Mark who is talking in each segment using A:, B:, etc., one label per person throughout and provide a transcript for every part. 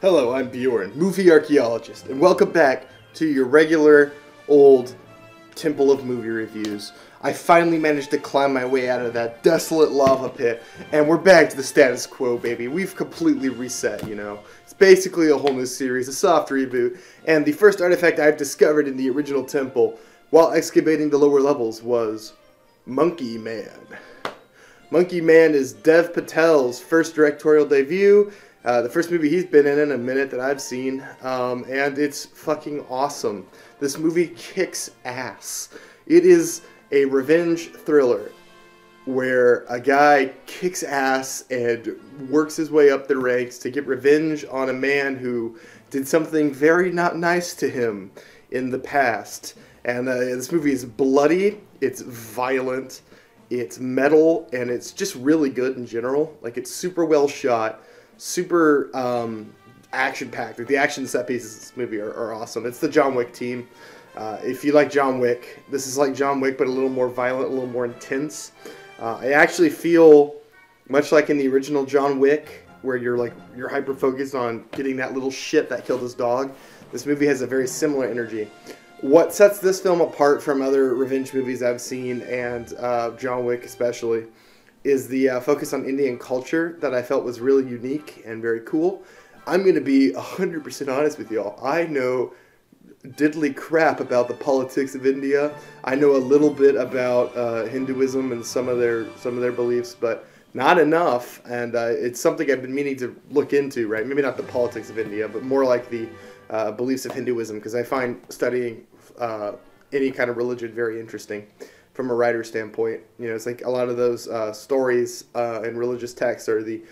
A: Hello, I'm Bjorn, movie archaeologist, and welcome back to your regular old Temple of Movie Reviews. I finally managed to climb my way out of that desolate lava pit, and we're back to the status quo, baby. We've completely reset, you know. It's basically a whole new series, a soft reboot, and the first artifact I've discovered in the original temple while excavating the lower levels was Monkey Man. Monkey Man is Dev Patel's first directorial debut. The first movie he's been in a minute that I've seen, and it's fucking awesome. This movie kicks ass. It is a revenge thriller where a guy kicks ass and works his way up the ranks to get revenge on a man who did something very not nice to him in the past. And this movie is bloody, it's violent, it's metal, and it's just really good in general. Like, it's super well shot. Super action-packed. Like, the action set pieces of this movie are awesome. It's the John Wick team. If you like John Wick, this is like John Wick, but a little more violent, a little more intense. I actually feel much like in the original John Wick, where you're hyper-focused on getting that little shit that killed his dog. This movie has a very similar energy. What sets this film apart from other revenge movies I've seen, and John Wick especially, is the focus on Indian culture that I felt was really unique and very cool. I'm going to be 100% honest with y'all. I know diddly crap about the politics of India. I know a little bit about Hinduism and some of their beliefs, but not enough. And it's something I've been meaning to look into, right? Maybe not the politics of India, but more like the beliefs of Hinduism, because I find studying any kind of religion very interesting. From a writer's standpoint, you know, it's like a lot of those stories and religious texts are the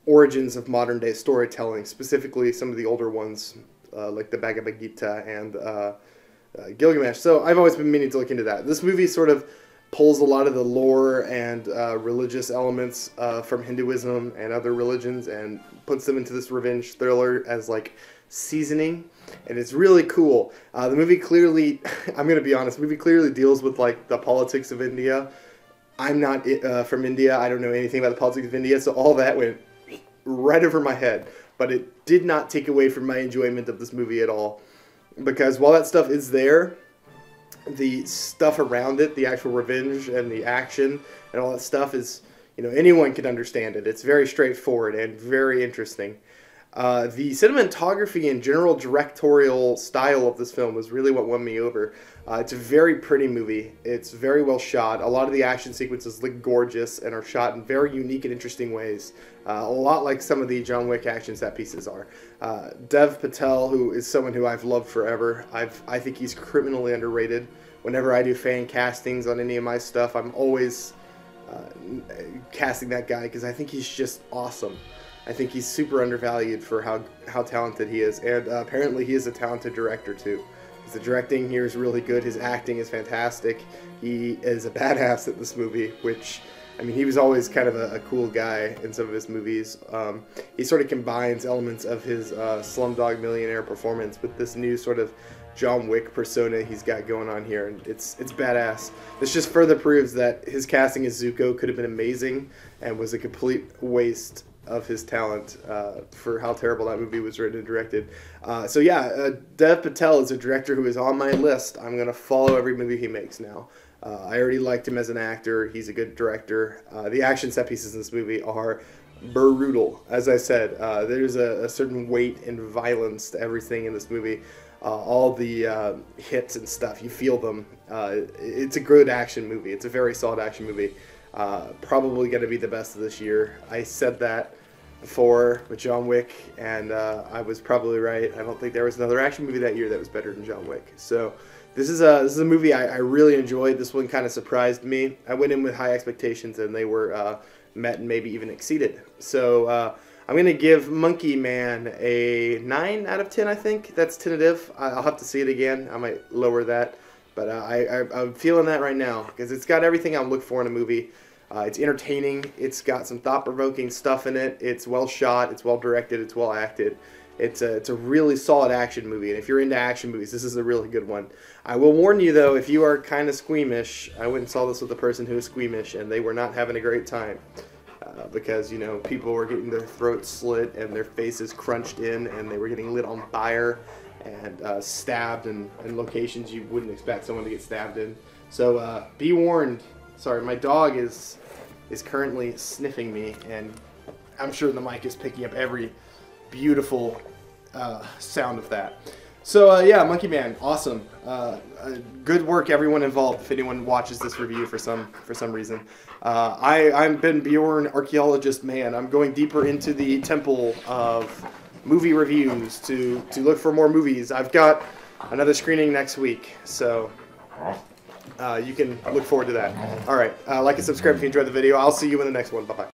A: origins of modern day storytelling, specifically some of the older ones like the Bhagavad Gita and Gilgamesh. So I've always been meaning to look into that. This movie sort of pulls a lot of the lore and religious elements from Hinduism and other religions and puts them into this revenge thriller as like seasoning, and it's really cool. The movie clearly, I'm going to be honest, the movie clearly deals with like the politics of India. I'm not from India. I don't know anything about the politics of India, so all that went right over my head. But it did not take away from my enjoyment of this movie at all, because while that stuff is there, the stuff around it, the actual revenge and the action and all that stuff is, you know, anyone can understand it. It's very straightforward and very interesting. The cinematography and general directorial style of this film was really what won me over. It's a very pretty movie. It's very well shot. A lot of the action sequences look gorgeous and are shot in very unique and interesting ways. A lot like some of the John Wick action set pieces are. Dev Patel, who is someone who I've loved forever, I think he's criminally underrated. Whenever I do fan castings on any of my stuff, I'm always casting that guy because I think he's just awesome. I think he's super undervalued for how talented he is, and apparently he is a talented director too. The directing here is really good, his acting is fantastic, he is a badass at this movie, which, I mean, he was always kind of a cool guy in some of his movies. He sort of combines elements of his Slumdog Millionaire performance with this new sort of John Wick persona he's got going on here, and it's badass. This just further proves that his casting as Zuko could have been amazing and was a complete waste of his talent for how terrible that movie was written and directed. So yeah, Dev Patel is a director who is on my list. I'm going to follow every movie he makes now. I already liked him as an actor. He's a good director. The action set pieces in this movie are brutal. As I said, there's a certain weight and violence to everything in this movie. All the hits and stuff, you feel them. It's a good action movie. It's a very solid action movie. Probably going to be the best of this year. I said that before with John Wick, and I was probably right. I don't think there was another action movie that year that was better than John Wick. So this is a movie I really enjoyed. This one kind of surprised me. I went in with high expectations, and they were met and maybe even exceeded. So I'm going to give Monkey Man a 9 out of 10, I think. That's tentative. I'll have to see it again. I might lower that. But I'm feeling that right now because it's got everything I look for in a movie. It's entertaining. It's got some thought-provoking stuff in it. It's well shot. It's well directed. It's well acted. It's a really solid action movie. And if you're into action movies, this is a really good one. I will warn you, though, if you are kind of squeamish, I went and saw this with a person who is squeamish, and they were not having a great time. because, you know, people were getting their throats slit and their faces crunched in, and they were getting lit on fire and stabbed in locations you wouldn't expect someone to get stabbed in. So be warned. Sorry, my dog is currently sniffing me, and I'm sure the mic is picking up every beautiful sound of that. So yeah, Monkey Man, awesome. Good work, everyone involved. If anyone watches this review for some reason, I've been Bjorn, Archaeologist Man. I'm going deeper into the temple of movie reviews to look for more movies. I've got another screening next week, so you can look forward to that. All right, like and subscribe if you enjoyed the video. I'll see you in the next one. Bye bye.